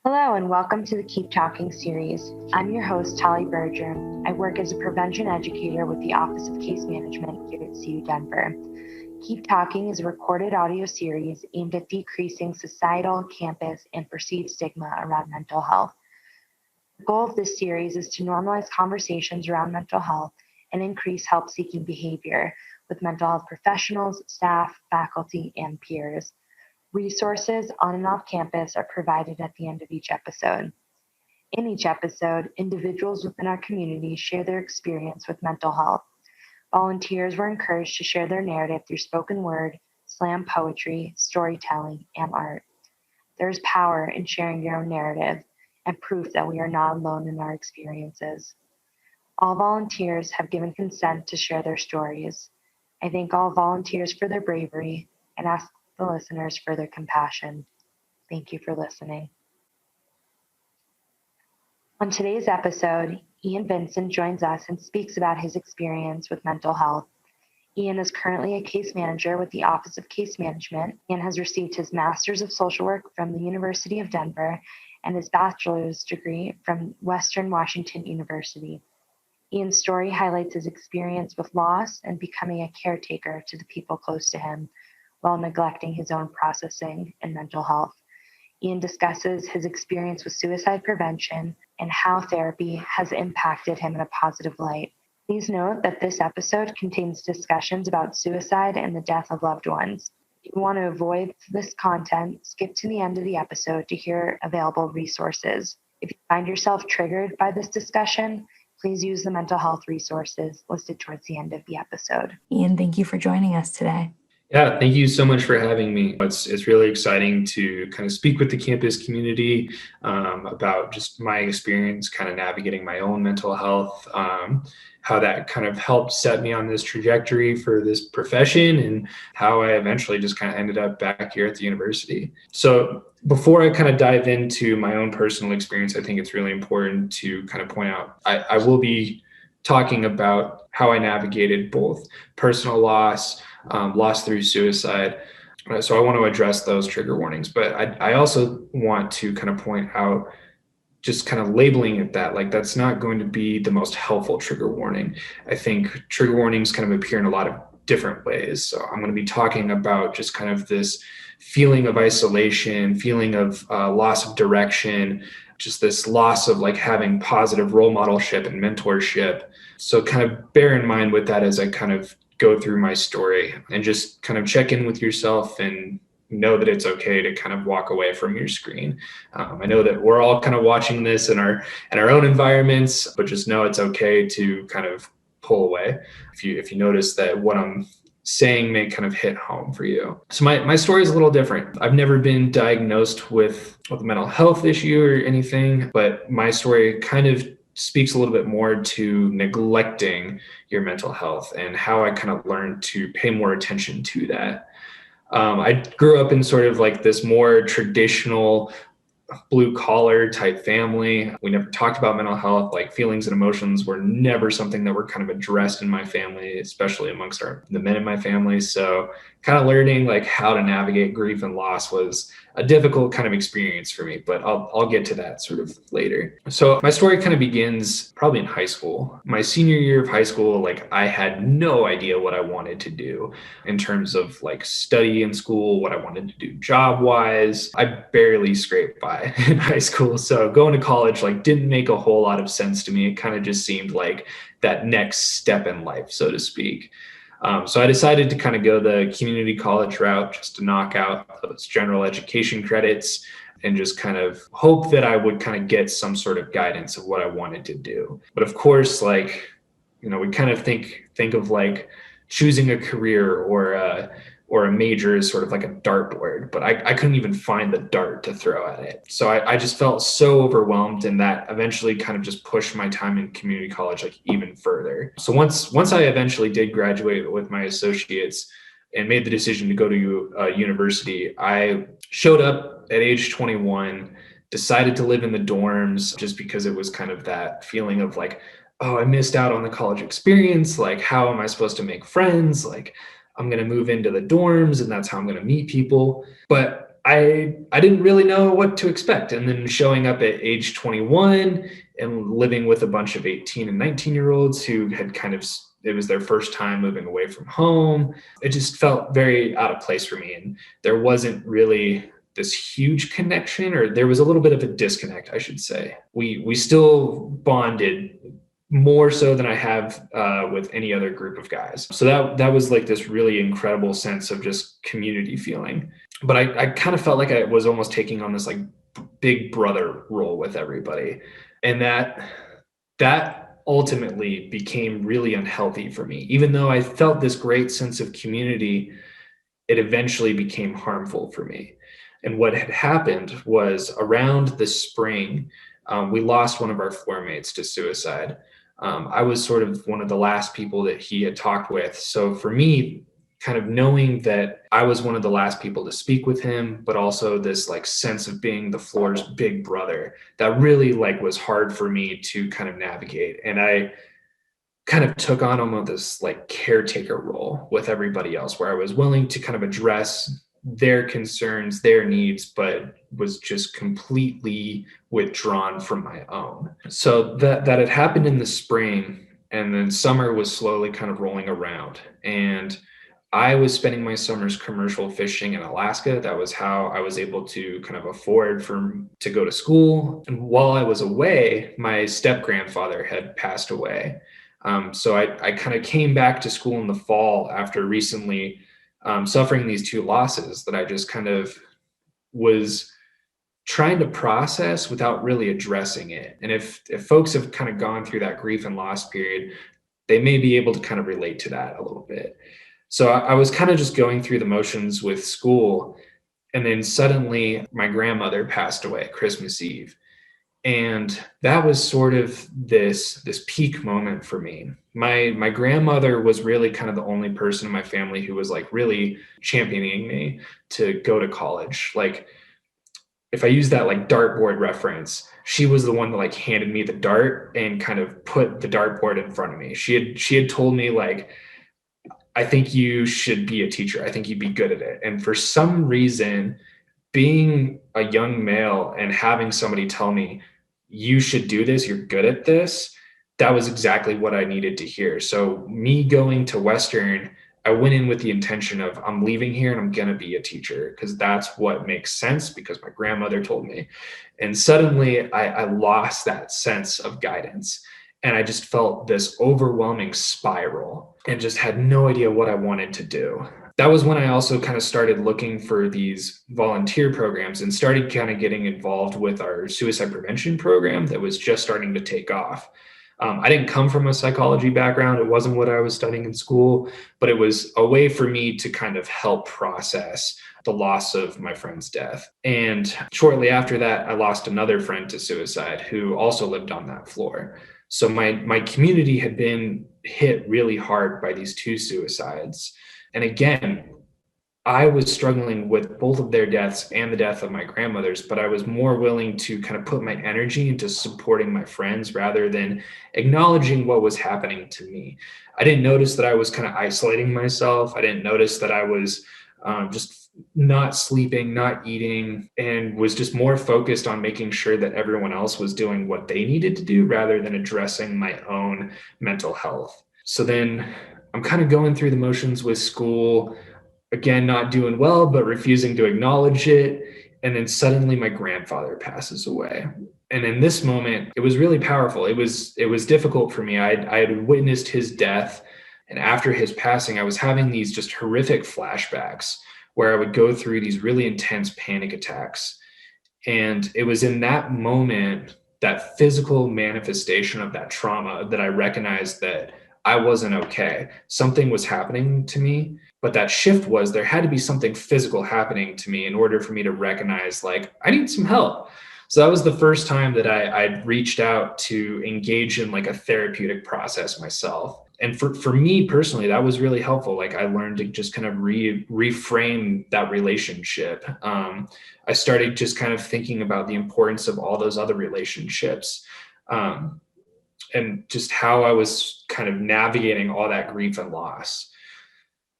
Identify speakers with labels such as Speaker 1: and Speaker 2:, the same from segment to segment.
Speaker 1: Hello and welcome to the Keep Talking series. I'm your host, Tali Berger. I work as a prevention educator with the Office of Case Management here at CU Denver. Keep Talking is a recorded audio series aimed at decreasing societal, campus, and perceived stigma around mental health. The goal of this series is to normalize conversations around mental health and increase help-seeking behavior with mental health professionals, staff, faculty, and peers. Resources on and off campus are provided at the end of each episode. In each episode, individuals within our community share their experience with mental health. Volunteers were encouraged to share their narrative through spoken word, slam poetry, storytelling, and art. There is power in sharing your own narrative and proof that we are not alone in our experiences. All volunteers have given consent to share their stories. I thank all volunteers for their bravery and ask the listeners for their compassion. Thank you for listening. On today's episode, Ian Vincent joins us and speaks about his experience with mental health. Ian is currently a case manager with the Office of Case Management and has received his Master's of Social Work from the University of Denver and his bachelor's degree from Western Washington University. Ian's story highlights his experience with loss and becoming a caretaker to the people close to him, while neglecting his own processing and mental health. Ian discusses his experience with suicide prevention and how therapy has impacted him in a positive light. Please note that this episode contains discussions about suicide and the death of loved ones. If you want to avoid this content, skip to the end of the episode to hear available resources. If you find yourself triggered by this discussion, please use the mental health resources listed towards the end of the episode.
Speaker 2: Ian, thank you for joining us today.
Speaker 3: Yeah, thank you so much for having me. It's really exciting to kind of speak with the campus community about just my experience kind of navigating my own mental health, how that kind of helped set me on this trajectory for this profession, and how I eventually just kind of ended up back here at the university. So before I kind of dive into my own personal experience, I think it's really important to kind of point out, I will be talking about how I navigated both personal loss, loss through suicide. So I want to address those trigger warnings, but I also want to kind of point out, just kind of labeling it that, like, that's not going to be the most helpful trigger warning. I think trigger warnings kind of appear in a lot of different ways. So I'm going to be talking about just kind of this feeling of isolation, feeling of loss of direction, just this loss of like having positive role modelship and mentorship. So kind of bear in mind with that as I kind of go through my story, and just kind of check in with yourself and know that it's okay to kind of walk away from your screen. I know that we're all kind of watching this in our own environments, but just know it's okay to kind of pull away if you notice that what I'm saying may kind of hit home for you. So my story is a little different. I've never been diagnosed with a mental health issue or anything, but my story kind of speaks a little bit more to neglecting your mental health and how I kind of learned to pay more attention to that. I grew up in sort of like this more traditional blue collar type family. We never talked about mental health. Like, feelings and emotions were never something that were kind of addressed in my family, especially amongst the men in my family. So kind of learning like how to navigate grief and loss was a difficult kind of experience for me, but I'll get to that sort of later. So my story kind of begins probably in high school. My senior year of high school, like, I had no idea what I wanted to do in terms of like study in school, what I wanted to do job wise. I barely scraped by in high school. So going to college like didn't make a whole lot of sense to me. It kind of just seemed like that next step in life, so to speak. So I decided to kind of go the community college route just to knock out those general education credits and just kind of hope that I would kind of get some sort of guidance of what I wanted to do. But of course, like, you know, we kind of think of like choosing a career or a major is sort of like a dartboard, but I couldn't even find the dart to throw at it. So I just felt so overwhelmed, and that eventually kind of just pushed my time in community college like even further. So once I eventually did graduate with my associates and made the decision to go to university, I showed up at age 21, decided to live in the dorms just because it was kind of that feeling of like, oh, I missed out on the college experience. Like, how am I supposed to make friends? Like, I'm going to move into the dorms and that's how I'm going to meet people. But I didn't really know what to expect. And then showing up at age 21 and living with a bunch of 18 and 19-year-olds who had it was their first time moving away from home. It just felt very out of place for me. And there wasn't really this huge connection, or there was a little bit of a disconnect, I should say. We still bonded more so than I have with any other group of guys. So that was like this really incredible sense of just community feeling. But I kind of felt like I was almost taking on this like big brother role with everybody. And that ultimately became really unhealthy for me. Even though I felt this great sense of community, it eventually became harmful for me. And what had happened was around the spring, we lost one of our floor mates to suicide. I was sort of one of the last people that he had talked with. So for me, kind of knowing that I was one of the last people to speak with him, but also this like sense of being the floor's big brother, that really like was hard for me to kind of navigate. And I kind of took on almost this like caretaker role with everybody else, where I was willing to kind of address their concerns, their needs, but was just completely withdrawn from my own. So that had happened in the spring, and then summer was slowly kind of rolling around, and I was spending my summers commercial fishing in Alaska. That was how I was able to kind of afford to go to school. And while I was away, my step grandfather had passed away. So I kind of came back to school in the fall after recently suffering these two losses that I just kind of was trying to process without really addressing it. And if folks have kind of gone through that grief and loss period, they may be able to kind of relate to that a little bit. So I was kind of just going through the motions with school. And then suddenly my grandmother passed away Christmas Eve. And that was sort of this peak moment for me. My grandmother was really kind of the only person in my family who was like really championing me to go to college. Like, if I use that like dartboard reference, she was the one that like handed me the dart and kind of put the dartboard in front of me. She had told me like, I think you should be a teacher. I think you'd be good at it. And for some reason, being a young male and having somebody tell me, you should do this, you're good at this, that was exactly what I needed to hear. So me going to Western, I went in with the intention of I'm leaving here and I'm going to be a teacher because that's what makes sense because my grandmother told me. And suddenly I lost that sense of guidance. And I just felt this overwhelming spiral and just had no idea what I wanted to do. That was when I also kind of started looking for these volunteer programs and started kind of getting involved with our suicide prevention program that was just starting to take off. I didn't come from a psychology background. It wasn't what I was studying in school, but it was a way for me to kind of help process the loss of my friend's death. And shortly after that, I lost another friend to suicide who also lived on that floor. So my community had been hit really hard by these two suicides. And again, I was struggling with both of their deaths and the death of my grandmother's, but I was more willing to kind of put my energy into supporting my friends rather than acknowledging what was happening to me. I didn't notice that I was kind of isolating myself. I didn't notice that I was just not sleeping, not eating, and was just more focused on making sure that everyone else was doing what they needed to do rather than addressing my own mental health. So then I'm kind of going through the motions with school, again, not doing well, but refusing to acknowledge it. And then suddenly my grandfather passes away. And in this moment, it was really powerful. It was difficult for me. I had witnessed his death. And after his passing, I was having these just horrific flashbacks where I would go through these really intense panic attacks. And it was in that moment, that physical manifestation of that trauma, that I recognized that I wasn't okay. Something was happening to me, but that shift was there had to be something physical happening to me in order for me to recognize, like, I need some help. So that was the first time that I'd reached out to engage in like a therapeutic process myself. And for me personally, that was really helpful. Like I learned to just kind of reframe that relationship. I started just kind of thinking about the importance of all those other relationships. And just how I was kind of navigating all that grief and loss.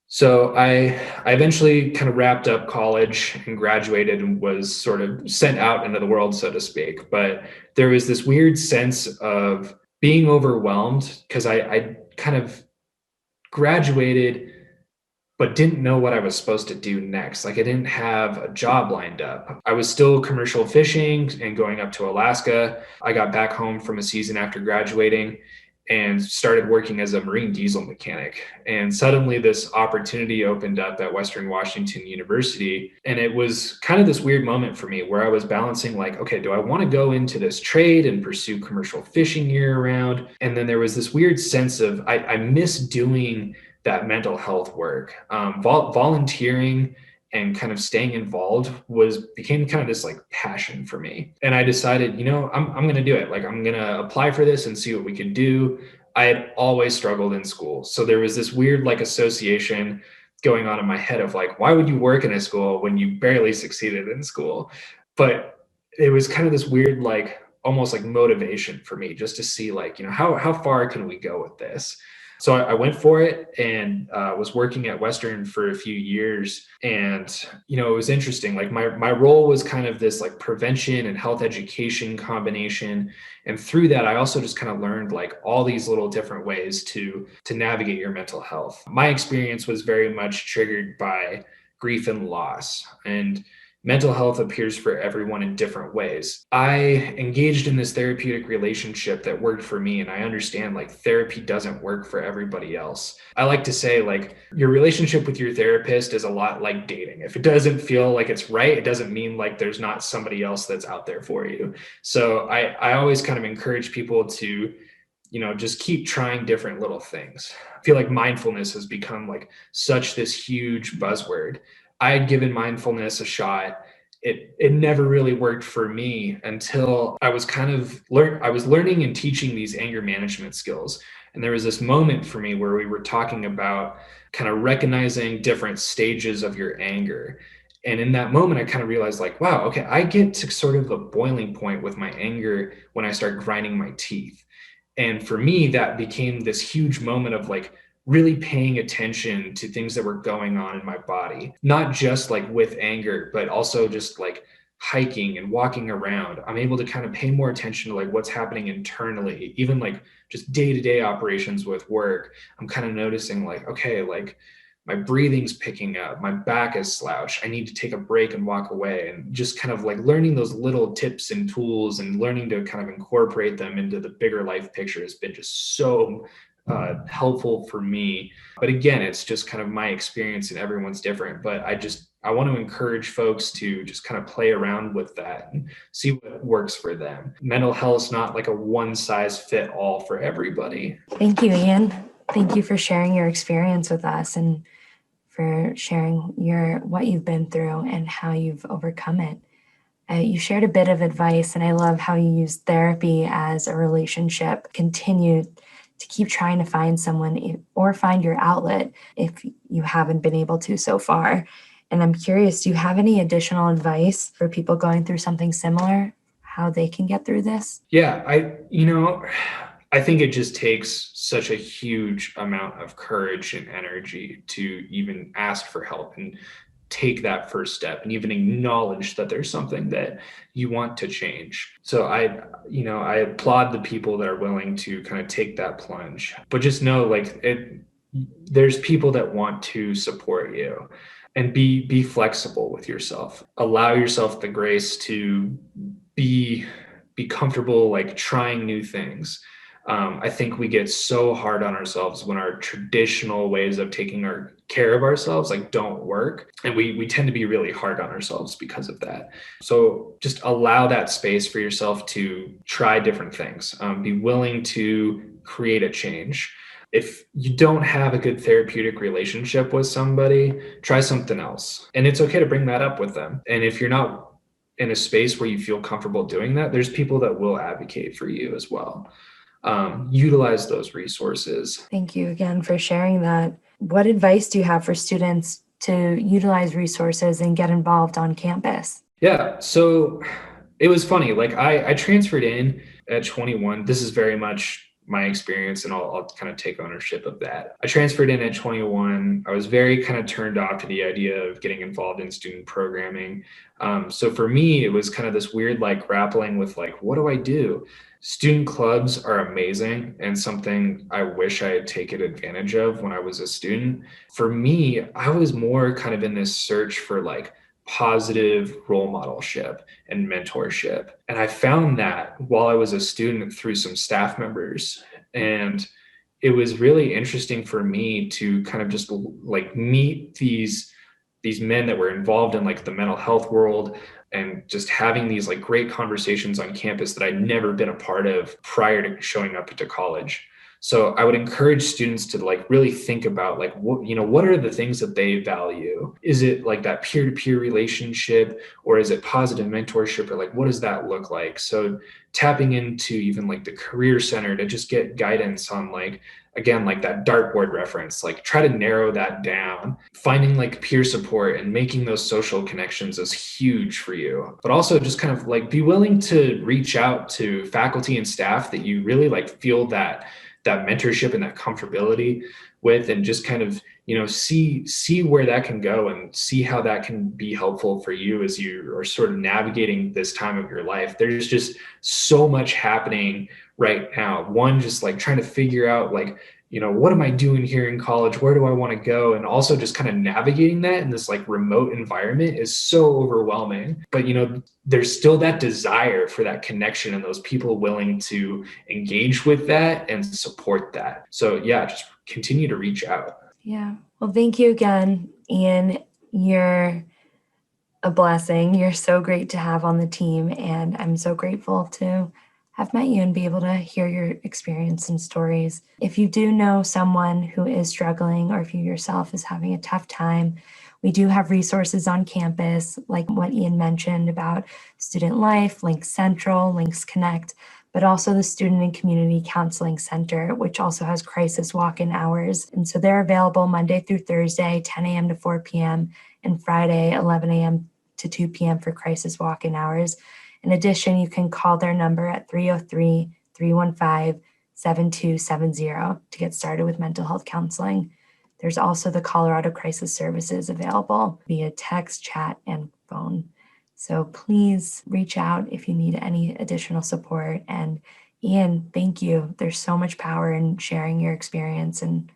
Speaker 3: So I eventually kind of wrapped up college and graduated and was sort of sent out into the world, so to speak. But there was this weird sense of being overwhelmed because I kind of graduated but didn't know what I was supposed to do next. Like I didn't have a job lined up. I was still commercial fishing and going up to Alaska. I got back home from a season after graduating and started working as a marine diesel mechanic. And suddenly this opportunity opened up at Western Washington University. And it was kind of this weird moment for me where I was balancing like, okay, do I want to go into this trade and pursue commercial fishing year round? And then there was this weird sense of I miss doing that mental health work. Volunteering and kind of staying involved became kind of this like passion for me. And I decided, I'm going to do it. Like I'm going to apply for this and see what we can do. I had always struggled in school. So there was this weird like association going on in my head of like, why would you work in a school when you barely succeeded in school? But it was kind of this weird, like almost like motivation for me just to see like, how far can we go with this? So I went for it and was working at Western for a few years. And, it was interesting. Like my role was kind of this like prevention and health education combination. And through that, I also just kind of learned like all these little different ways to navigate your mental health. My experience was very much triggered by grief and loss. And mental health appears for everyone in different ways. I engaged in this therapeutic relationship that worked for me, and I understand like therapy doesn't work for everybody else. I like to say like your relationship with your therapist is a lot like dating. If it doesn't feel like it's right, it doesn't mean like there's not somebody else that's out there for you. So I always kind of encourage people to just keep trying different little things. I feel like mindfulness has become like such this huge buzzword. I had given mindfulness a shot. It never really worked for me until I was learning and teaching these anger management skills. And there was this moment for me where we were talking about kind of recognizing different stages of your anger. And in that moment, I kind of realized like, wow, okay, I get to sort of a boiling point with my anger when I start grinding my teeth. And for me, that became this huge moment of like, really paying attention to things that were going on in my body, not just like with anger, but also just like hiking and walking around. I'm able to kind of pay more attention to like what's happening internally, even like just day-to-day operations with work. I'm kind of noticing like, okay, like my breathing's picking up, my back is slouched. I need to take a break and walk away, and just kind of like learning those little tips and tools and learning to kind of incorporate them into the bigger life picture has been just so helpful for me. But again, it's just kind of my experience and everyone's different. But I want to encourage folks to just kind of play around with that and see what works for them. Mental health is not like a one size fit all for everybody.
Speaker 2: Thank you, Ian. Thank you for sharing your experience with us and for sharing what you've been through and how you've overcome it. You shared a bit of advice, and I love how you used therapy as a relationship. Continue to keep trying to find someone or find your outlet if you haven't been able to so far. And I'm curious, do you have any additional advice for people going through something similar, how they can get through this?
Speaker 3: Yeah, I think it just takes such a huge amount of courage and energy to even ask for help and take that first step and even acknowledge that there's something that you want to change. So I applaud the people that are willing to kind of take that plunge, but just know like there's people that want to support you, and be flexible with yourself. Allow yourself the grace to be comfortable, like trying new things. I think we get so hard on ourselves when our traditional ways of taking care of ourselves like don't work. And we tend to be really hard on ourselves because of that. So just allow that space for yourself to try different things. Be willing to create a change. If you don't have a good therapeutic relationship with somebody, try something else. And it's okay to bring that up with them. And if you're not in a space where you feel comfortable doing that, there's people that will advocate for you as well. Utilize those resources.
Speaker 2: Thank you again for sharing that. What advice do you have for students to utilize resources and get involved on campus?
Speaker 3: Yeah, so it was funny. Like I transferred in at 21. This is very much my experience, and I'll kind of take ownership of that. I transferred in at 21. I was very kind of turned off to the idea of getting involved in student programming. So for me, it was kind of this weird like grappling with like, what do I do? Student clubs are amazing and something I wish I had taken advantage of when I was a student. For me, I was more kind of in this search for like positive role modelship and mentorship. And I found that while I was a student through some staff members. And it was really interesting for me to kind of just like meet these men that were involved in like the mental health world, and just having these like great conversations on campus that I'd never been a part of prior to showing up to college. So I would encourage students to like really think about like what are the things that they value? Is it like that peer-to-peer relationship, or is it positive mentorship, or like what does that look like? So tapping into even like the career center to just get guidance on like, again, like that dartboard reference, like try to narrow that down. Finding like peer support and making those social connections is huge for you. But also just kind of like be willing to reach out to faculty and staff that you really like feel that mentorship and that comfortability with, and just kind of see where that can go and see how that can be helpful for you as you are sort of navigating this time of your life. There's just so much happening right now. One, just like trying to figure out like, what am I doing here in college? Where do I want to go? And also just kind of navigating that in this like remote environment is so overwhelming. But, there's still that desire for that connection and those people willing to engage with that and support that. So yeah, just continue to reach out.
Speaker 2: Yeah. Well, thank you again, Ian. You're a blessing. You're so great to have on the team. And I'm so grateful to have met you and be able to hear your experience and stories. If you do know someone who is struggling, or if you yourself is having a tough time, we do have resources on campus, like what Ian mentioned about Student Life, Links Central, Links Connect, but also the Student and Community Counseling Center, which also has crisis walk-in hours. And so they're available Monday through Thursday, 10 a.m. to 4 p.m., and Friday, 11 a.m. to 2 p.m. for crisis walk-in hours. In addition, you can call their number at 303-315-7270 to get started with mental health counseling. There's also the Colorado Crisis Services available via text, chat, and phone. So please reach out if you need any additional support. And Ian, thank you. There's so much power in sharing your experience, and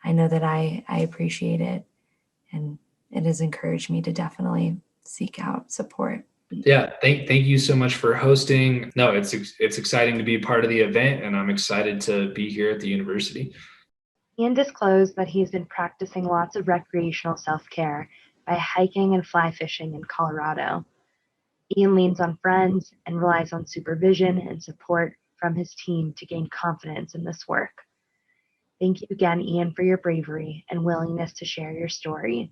Speaker 2: I know that I appreciate it. And it has encouraged me to definitely seek out support.
Speaker 3: Yeah, thank you so much for hosting. No, it's exciting to be part of the event, and I'm excited to be here at the university.
Speaker 1: Ian disclosed that he's been practicing lots of recreational self-care by hiking and fly fishing in Colorado. Ian leans on friends and relies on supervision and support from his team to gain confidence in this work. Thank you again, Ian, for your bravery and willingness to share your story.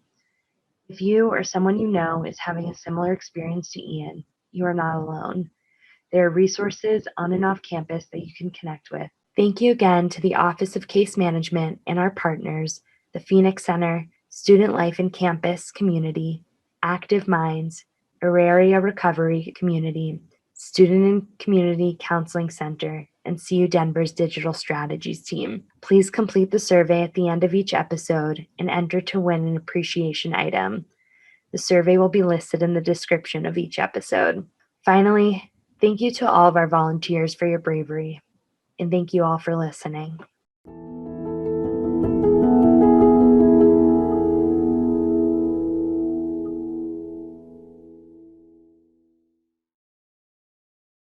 Speaker 1: If you or someone you know is having a similar experience to Ian, you are not alone. There are resources on and off campus that you can connect with. Thank you again to the Office of Case Management and our partners, the Phoenix Center, Student Life and Campus Community, Active Minds, Auraria Recovery Community, Student and Community Counseling Center, and CU Denver's Digital Strategies team. Please complete the survey at the end of each episode and enter to win an appreciation item. The survey will be listed in the description of each episode. Finally, thank you to all of our volunteers for your bravery, and thank you all for listening.